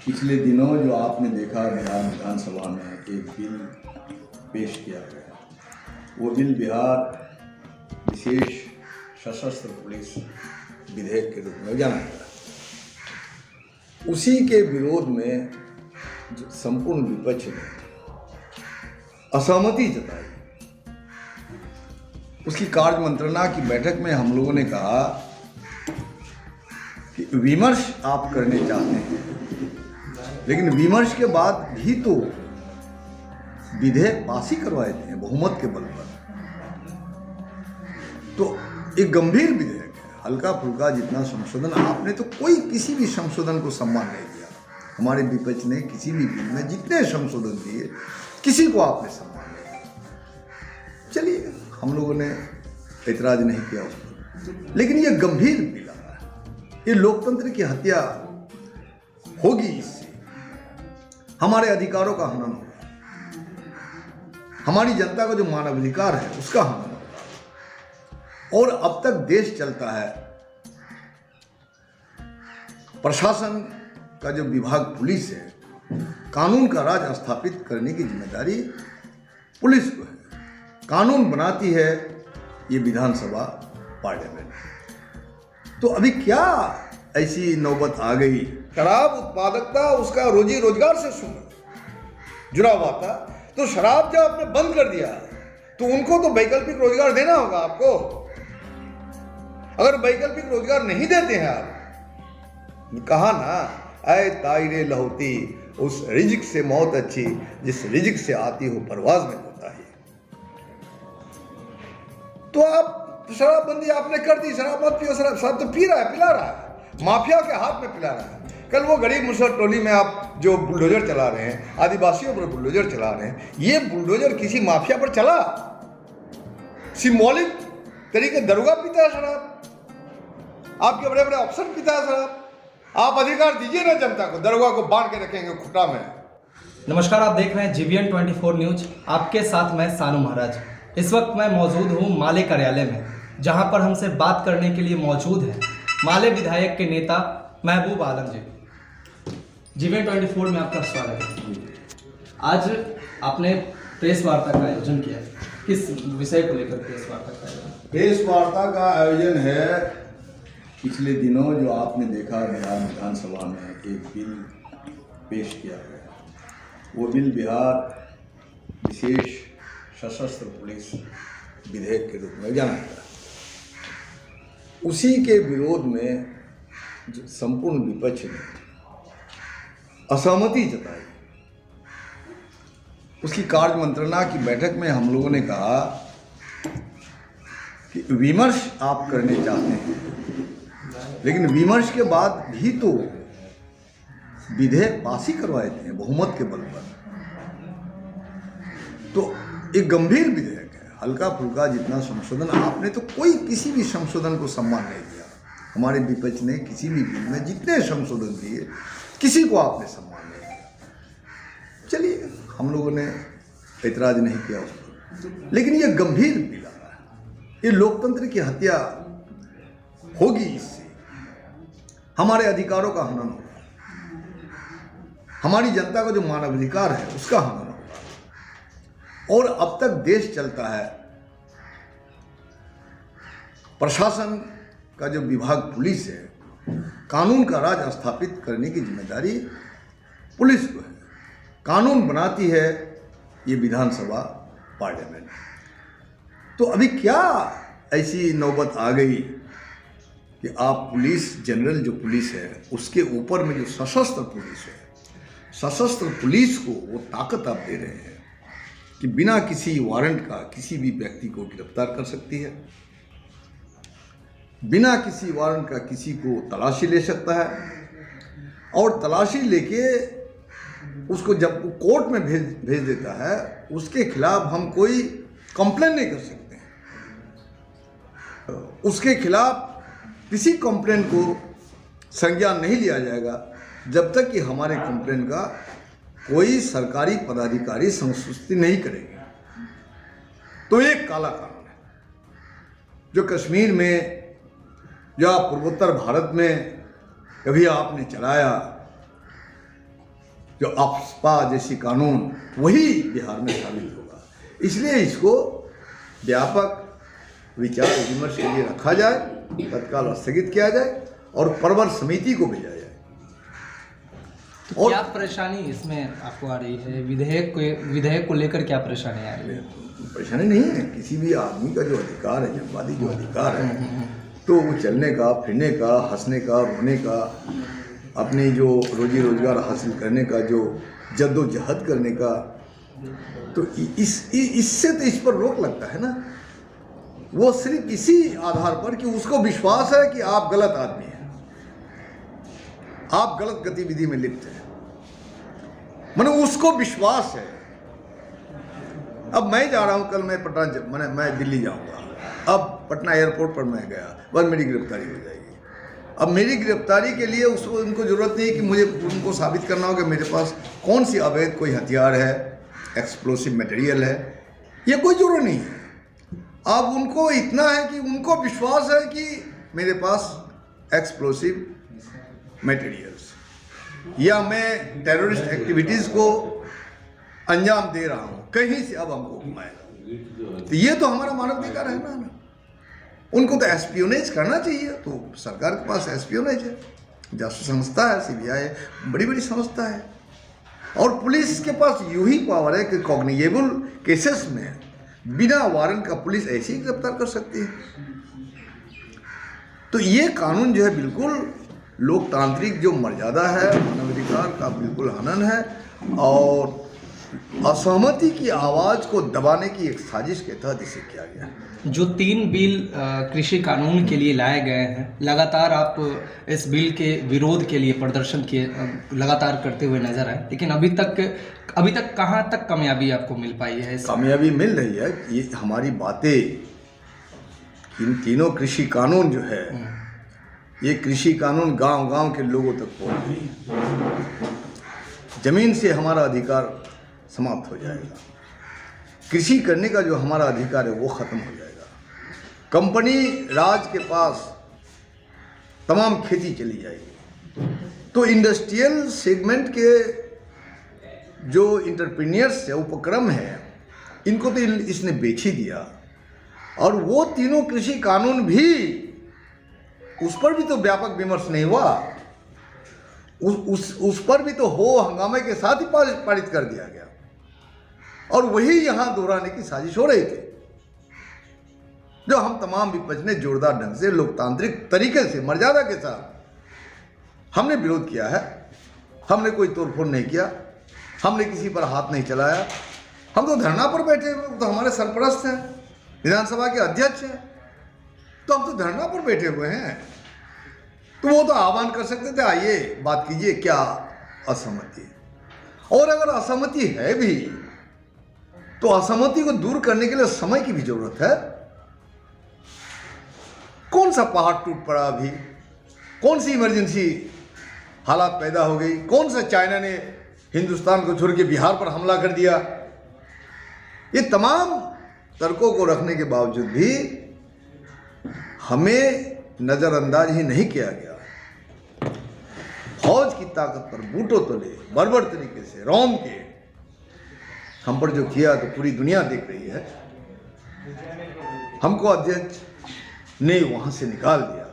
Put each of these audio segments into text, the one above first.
पिछले दिनों जो आपने देखा बिहार विधानसभा में एक बिल पेश किया गया, वो बिल बिहार विशेष सशस्त्र पुलिस विधेयक के रूप में जाना गया। उसी के विरोध में जो संपूर्ण विपक्ष ने असहमति जताई, उसकी कार्य मंत्रणा की बैठक में हम लोगों ने कहा कि विमर्श आप करने चाहते हैं, लेकिन विमर्श के बाद भी तो विधेयक पास ही करवाए थे बहुमत के बल पर। तो एक गंभीर विधेयक है, हल्का फुल्का जितना संशोधन आपने तो कोई किसी भी संशोधन को सम्मान नहीं दिया। हमारे विपक्ष ने किसी भी बिल में जितने संशोधन दिए किसी को आपने सम्मान नहीं दिया। चलिए, हम लोगों ने ऐतराज नहीं किया उस पर, लेकिन ये गंभीर बिल आ रहा है, ये लोकतंत्र की हत्या होगी। इससे हमारे अधिकारों का हनन होगा, हमारी जनता का जो मानवाधिकार है उसका हनन होगा। और अब तक देश चलता है, प्रशासन का जो विभाग पुलिस है, कानून का राज स्थापित करने की जिम्मेदारी पुलिस को है। कानून बनाती है ये विधानसभा पार्लियामेंट। तो अभी क्या ऐसी नौबत आ गई? शराब उत्पादकता उसका रोजी रोजगार से जुड़ा हुआ था, तो शराब जब आपने बंद कर दिया तो उनको तो वैकल्पिक रोजगार देना होगा आपको। अगर वैकल्पिक रोजगार नहीं देते हैं आप, कहा ना, ऐ तायरे लहोती, उस रिजिक से मौत अच्छी जिस रिजिक से आती हो परवाज में होता है। तो आप शराबबंदी आपने कर दी, शराब मत पियो। शराब तो पी रहा है, पिला रहा है, माफिया के हाथ में पिला रहा है। कल वो गरीब मुसहर टोली में आप जो बुलडोजर चला रहे हैं, आदिवासियों पर बुलडोजर चला रहे हैं, ये बुलडोजर किसी माफिया पर चला? सिंबॉलिक तरीके दरोगा पीता है शराब, आपके बड़े बड़े अफसर पीता है शराब। आप अधिकार दीजिए ना जनता को, दरोगा को बांध के रखेंगे खुटा में। नमस्कार, आप देख रहे हैं GVN 24 न्यूज। आपके साथ मैं सानू महाराज। इस वक्त मैं मौजूद हूँ माले कार्यालय में, जहाँ पर हमसे बात करने के लिए मौजूद है माले विधायक के नेता महबूब आलम जी। GVN 24 में आपका स्वागत है। आज आपने प्रेस वार्ता का आयोजन किया, किस विषय को लेकर प्रेस वार्ता का आयोजन? प्रेस वार्ता का आयोजन है, पिछले दिनों जो आपने देखा बिहार विधानसभा में एक बिल पेश किया गया, वो बिल बिहार विशेष सशस्त्र पुलिस विधेयक के रूप में जाना गया। उसी के विरोध में जो संपूर्ण विपक्ष ने असहमति जताई, उसकी कार्य मंत्रणा की बैठक में हम लोगों ने कहा कि विमर्श आप करने चाहते हैं, लेकिन विमर्श के बाद भी तो विधेयक पास ही करवाए थे बहुमत के बल पर। तो एक गंभीर विधेयक है, हल्का फुल्का जितना संशोधन आपने तो कोई किसी भी संशोधन को सम्मान नहीं दिया। हमारे विपक्ष ने किसी भी बिल में जितने संशोधन दिए किसी को आपने सम्मान नहीं दिया। चलिए, हम लोगों ने ऐतराज नहीं किया उस पर, लेकिन ये गंभीर बिल आ रहा है, ये लोकतंत्र की हत्या होगी। इससे हमारे अधिकारों का हनन होगा, हमारी जनता का जो मानवाधिकार है उसका हनन होगा। और अब तक देश चलता है, प्रशासन का जो विभाग पुलिस है, कानून का राज स्थापित करने की जिम्मेदारी पुलिस को है। कानून बनाती है ये विधानसभा पार्लियामेंट। तो अभी क्या ऐसी नौबत आ गई कि आप पुलिस, जनरल जो पुलिस है, उसके ऊपर में जो सशस्त्र पुलिस है, सशस्त्र पुलिस को वो ताकत आप दे रहे हैं कि बिना किसी वारंट का किसी भी व्यक्ति को गिरफ्तार कर सकती है, बिना किसी वारंट का किसी को तलाशी ले सकता है, और तलाशी लेके उसको जब वो कोर्ट में भेज देता है, उसके खिलाफ हम कोई कंप्लेन नहीं कर सकते हैं। उसके खिलाफ किसी कंप्लेन को संज्ञान नहीं लिया जाएगा जब तक कि हमारे कंप्लेन का कोई सरकारी पदाधिकारी संस्तुति नहीं करेंगे। तो एक काला कानून है जो कश्मीर में या पूर्वोत्तर भारत में कभी आपने चलाया, जो अफ्स्पा जैसी कानून, वही बिहार में साबित होगा। इसलिए इसको व्यापक विचार विमर्श के लिए रखा जाए, तत्काल स्थगित किया जाए और प्रवर समिति को भेजा जाए। तो क्या परेशानी इसमें आपको आ रही है? विधेयक को लेकर क्या परेशानी आ रही है? परेशानी नहीं है, किसी भी आदमी का जो अधिकार है, जनवादी जो अधिकार है, तो वो चलने का, फिरने का, हंसने का, रोने का, अपनी जो रोजी रोजगार हासिल करने का, जो जद्दोजहद करने का, तो इससे तो इस पर रोक लगता है ना। वो सिर्फ इसी आधार पर कि उसको विश्वास है कि आप गलत आदमी हैं, आप गलत गतिविधि में लिप्त हैं, माने उसको विश्वास है। अब मैं जा रहा हूं, कल मैं पटना, मैं दिल्ली जाऊंगा, अब पटना एयरपोर्ट पर मैं गया, बस मेरी गिरफ्तारी हो जाएगी। अब मेरी गिरफ्तारी के लिए उनको जरूरत नहीं है कि मुझे उनको साबित करना होगा मेरे पास कौन सी अवैध कोई हथियार है, एक्सप्लोसिव मटेरियल है, ये कोई जरूरत नहीं है। अब उनको इतना है कि उनको विश्वास है कि मेरे पास एक्सप्लोसिव मटेरियल्स, या मैं टेररिस्ट एक्टिविटीज़ को अंजाम दे रहा हूँ, कहीं से अब हमको घुमाएगा। तो ये तो हमारा मानवाधिकार है ना। उनको तो एस्पियोनेज करना चाहिए, तो सरकार के पास एस्पियोनेज है, जासूस संस्था है, सीबीआई है, बड़ी बड़ी संस्था है, और पुलिस के पास यूं ही पावर है कि कॉग्निजेबल केसेस में बिना वारंट का पुलिस ऐसे ही गिरफ्तार कर सकती है। तो ये कानून जो है बिल्कुल लोकतांत्रिक जो मर्यादा है, मानवाधिकार का बिल्कुल हनन है, और असहमति की आवाज़ को दबाने की एक साजिश के तहत इसे किया गया है। जो 3 बिल कृषि कानून के लिए लाए गए हैं, लगातार आप इस बिल के विरोध के लिए प्रदर्शन किए लगातार करते हुए नजर आए, लेकिन अभी तक कहाँ तक कामयाबी आपको मिल पाई है? कामयाबी मिल रही है। ये हमारी बातें, इन तीनों कृषि कानून जो है, ये कृषि कानून गांव-गांव के लोगों तक पहुंच गई। जमीन से हमारा अधिकार समाप्त हो जाएगा, कृषि करने का जो हमारा अधिकार है वो खत्म हो जाएगा, कंपनी राज के पास तमाम खेती चली जाएगी। तो इंडस्ट्रियल सेगमेंट के जो इंटरप्रेन्योर्स है, उपक्रम है, इनको तो इसने बेच ही दिया। और वो तीनों कृषि कानून भी, उस पर भी तो व्यापक विमर्श नहीं हुआ, उस पर भी तो हो हंगामे के साथ ही पारित कर दिया गया, और वही यहाँ दोहराने की साजिश हो रही थी, जो हम तमाम विपक्ष ने जोरदार ढंग से लोकतांत्रिक तरीके से मर्यादा के साथ हमने विरोध किया है। हमने कोई तोड़फोड़ नहीं किया, हमने किसी पर हाथ नहीं चलाया। हम तो धरना पर बैठे हुए, तो हमारे सरपरस्त हैं, विधानसभा के अध्यक्ष हैं, तो हम तो धरना पर बैठे हुए हैं। तो वो तो आह्वान कर सकते थे, आइए बात कीजिए, क्या असहमति, और अगर असहमति है भी तो असहमति को दूर करने के लिए समय की भी जरूरत है। कौन सा पहाड़ टूट पड़ा अभी, कौन सी इमरजेंसी हालात पैदा हो गई, कौन सा चाइना ने हिंदुस्तान को छोड़ के बिहार पर हमला कर दिया, ये तमाम तर्कों को रखने के बावजूद भी हमें नजरअंदाज ही नहीं किया गया। फौज की ताकत पर बूटों तले बर्बर तरीके से रौंद के हम पर जो किया, तो पूरी दुनिया देख रही है। हमको अध्यक्ष ने वहां से निकाल दिया।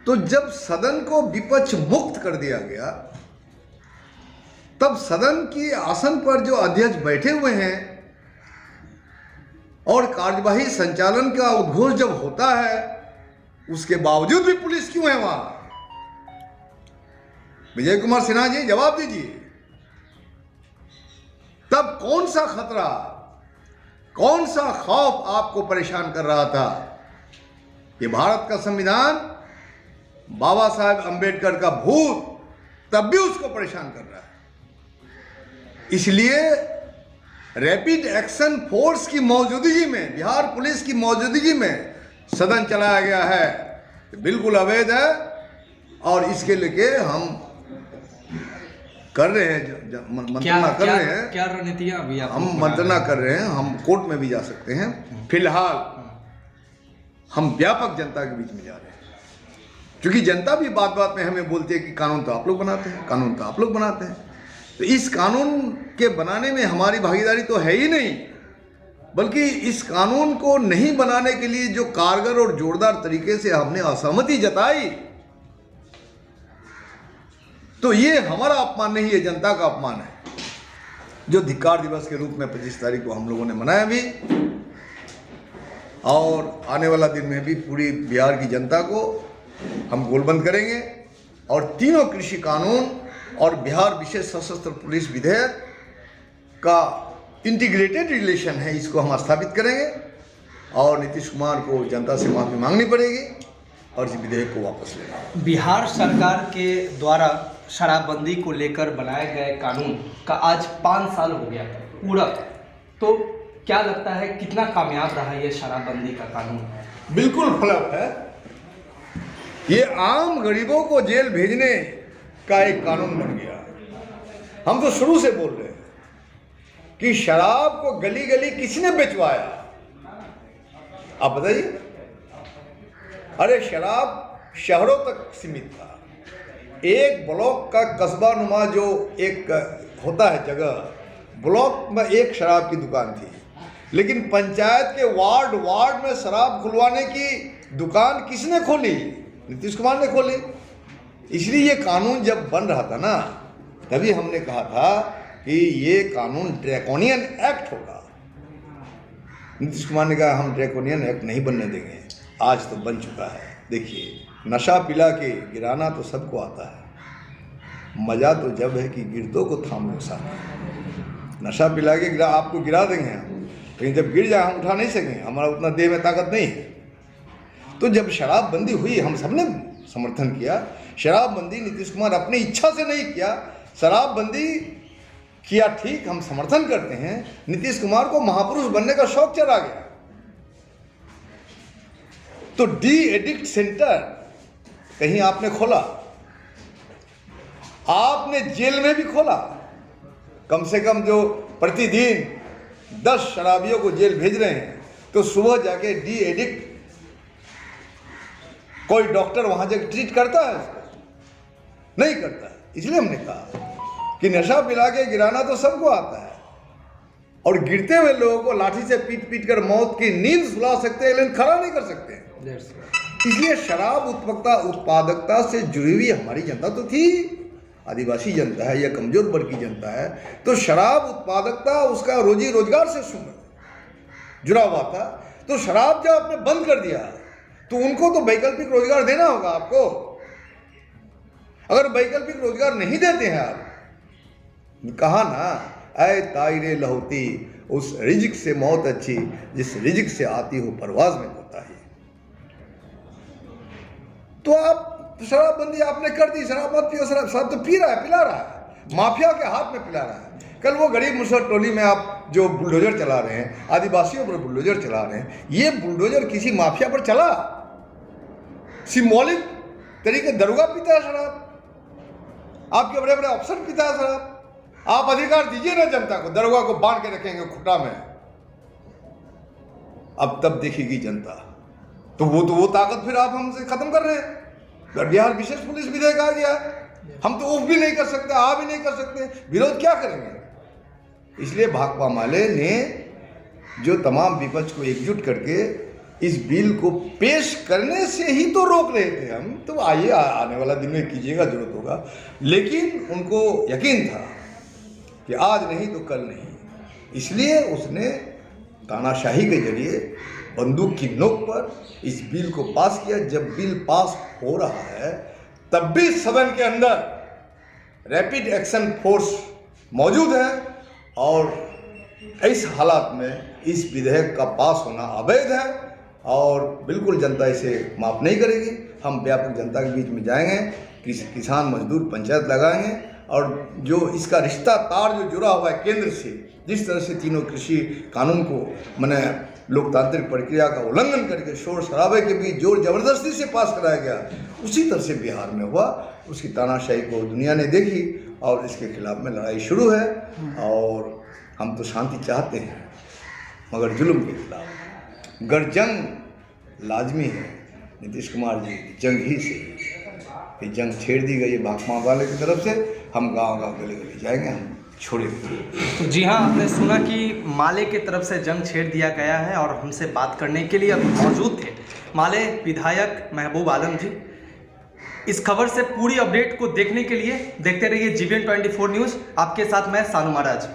तो जब सदन को विपक्ष मुक्त कर दिया गया, तब सदन की आसन पर जो अध्यक्ष बैठे हुए हैं और कार्यवाही संचालन का उद्घोष जब होता है, उसके बावजूद भी पुलिस क्यों है वहां? विजय कुमार सिन्हा जी जवाब दीजिए। तब कौन सा खतरा, कौन सा खौफ आपको परेशान कर रहा था? ये भारत का संविधान, बाबा साहेब अंबेडकर का भूत तब भी उसको परेशान कर रहा है। इसलिए रैपिड एक्शन फोर्स की मौजूदगी में, बिहार पुलिस की मौजूदगी में सदन चलाया गया है, बिल्कुल अवैध है। और इसके लेके हम कर रहे हैं, मंत्रणा कर रहे हैं। क्या रणनीतियां अभी हम मंत्रणा कर रहे हैं, हम कोर्ट में भी जा सकते हैं। फिलहाल हम व्यापक जनता के बीच में जा रहे हैं, क्योंकि जनता भी बात बात में हमें बोलती है कि कानून तो आप लोग बनाते हैं, कानून तो आप लोग बनाते हैं। तो इस कानून के बनाने में हमारी भागीदारी तो है ही नहीं, बल्कि इस कानून को नहीं बनाने के लिए जो कारगर और जोरदार तरीके से हमने असहमति जताई, तो ये हमारा अपमान नहीं, ये जनता का अपमान है, जो धिक्कार दिवस के रूप में 25 तारीख को हम लोगों ने मनाया भी, और आने वाला दिन में भी पूरी बिहार की जनता को हम गोलबंद करेंगे और तीनों कृषि कानून और बिहार विशेष सशस्त्र पुलिस विधेयक का इंटीग्रेटेड रिलेशन है, इसको हम स्थापित करेंगे और नीतीश कुमार को जनता से माफ़ी मांगनी पड़ेगी और इस विधेयक को वापस लेना। बिहार सरकार के द्वारा शराबबंदी को लेकर बनाए गए कानून का आज 5 साल हो गया पूरा, तो क्या लगता है कितना कामयाब रहा ये शराबबंदी का कानून? बिल्कुल फ्लॉप है। ये आम गरीबों को जेल भेजने का एक कानून बन गया। हम तो शुरू से बोल रहे हैं कि शराब को गली गली किसने बेचवाया, आप बताइए। अरे शराब शहरों तक सीमित था, एक ब्लॉक का कस्बा नुमा जो एक होता है जगह, ब्लॉक में एक शराब की दुकान थी, लेकिन पंचायत के वार्ड वार्ड में शराब खुलवाने की दुकान किसने खोली? नीतीश कुमार ने खोली। इसलिए ये कानून जब बन रहा था ना, तभी हमने कहा था कि ये कानून ड्रैकोनियन एक्ट होगा। नीतीश कुमार ने कहा हम ड्रैकोनियन एक्ट नहीं बनने देंगे, आज तो बन चुका है। देखिए, नशा पिला के गिराना तो सबको आता है, मज़ा तो जब है कि गिरदों को थाम लो साथ। नशा पिला के आपको गिरा देंगे हम, लेकिन जब गिर जाए हम उठा नहीं सकेंगे, हमारा उतना देह में ताकत नहीं है। तो जब शराबबंदी हुई हम सबने समर्थन किया। शराबबंदी नीतीश कुमार अपनी इच्छा से नहीं किया, शराबबंदी किया, ठीक, हम समर्थन करते हैं। नीतीश कुमार को महापुरुष बनने का शौक चला गया, तो डी एडिक्ट सेंटर कहीं आपने खोला, आपने जेल में भी खोला। कम से कम जो प्रतिदिन 10 शराबियों को जेल भेज रहे हैं, तो सुबह जाके डी एडिक्ट कोई डॉक्टर वहां जाकर ट्रीट करता है उसको? नहीं करता। इसलिए हमने कहा कि नशा पिला के गिराना तो सबको आता है, और गिरते हुए लोगों को लाठी से पीट पीट कर मौत की नींद सुला सकते हैं, लेकिन खड़ा नहीं कर सकते। इसलिए शराब उत्पादकता से जुड़ी हुई हमारी जनता तो थी, आदिवासी जनता है या कमजोर वर्ग की जनता है, तो शराब उत्पादकता उसका रोजी रोजगार से जुड़ा हुआ था। तो शराब जब आपने बंद कर दिया, तो उनको तो वैकल्पिक रोजगार देना होगा आपको। अगर वैकल्पिक रोजगार नहीं देते हैं आप, कहा ना, ऐ तायरे लहोती, उस रिजिक से मौत अच्छी जिस रिजिक से आती हो परवाज में होता है। तो आप शराबबंदी आपने कर दी, शराब मत पियो, शराब तो पी रहा है, पिला रहा है, माफिया के हाथ में पिला रहा है। कल वो गरीब मुसहर टोली में आप जो बुलडोजर चला रहे हैं, आदिवासियों पर बुलडोजर चला रहे हैं, ये बुलडोजर किसी माफिया पर चला? सिंबॉलिक तरीके दरोगा पीता है शराब, आपके बड़े बड़े अफसर पीता है शराब। आप अधिकार दीजिए ना जनता को, दरोगा को बांध के रखेंगे खुटा में, अब तब देखेगी जनता। तो वो ताकत फिर आप हमसे खत्म कर रहे हैं। बिहार विशेष पुलिस विधेयक आ गया, हम तो उफ भी नहीं कर सकते, आ भी नहीं कर सकते, विरोध क्या करेंगे? इसलिए भाकपा माले ने जो तमाम विपक्ष को एकजुट करके इस बिल को पेश करने से ही तो रोक रहे थे हम, तो आइए आने वाला दिन में कीजिएगा, जरूरत होगा। लेकिन उनको यकीन था कि आज नहीं तो कल नहीं, इसलिए उसने तानाशाही के जरिए बंदूक की नोक पर इस बिल को पास किया। जब बिल पास हो रहा है, तब भी सदन के अंदर रैपिड एक्शन फोर्स मौजूद है, और इस हालात में इस विधेयक का पास होना अवैध है, और बिल्कुल जनता इसे माफ़ नहीं करेगी। हम व्यापक जनता के बीच में जाएंगे, किसान मजदूर पंचायत लगाएंगे, और जो इसका रिश्ता तार जो जुड़ा हुआ है केंद्र से, जिस तरह से तीनों कृषि कानून को मैंने लोकतांत्रिक प्रक्रिया का उल्लंघन करके शोर शराबे के बीच जोर जबरदस्ती से पास कराया गया, उसी तरह से बिहार में हुआ। उसकी तानाशाही को दुनिया ने देखी, और इसके खिलाफ में लड़ाई शुरू है। और हम तो शांति चाहते हैं, मगर जुल्म के खिलाफ गर जंग लाजमी है। नीतीश कुमार जी जंग ही से, जंग छेड़ दी गई है भाकपा वाले की तरफ से, हम गांव गांव गली गली जाएंगे, हम छोड़ेंगे। तो जी हाँ, आपने सुना कि माले की तरफ से जंग छेड़ दिया गया है और हमसे बात करने के लिए अब मौजूद थे माले विधायक महबूब आलम जी। इस खबर से पूरी अपडेट को देखने के लिए देखते रहिए GBN 24 न्यूज़। आपके साथ मैं सानू महाराज।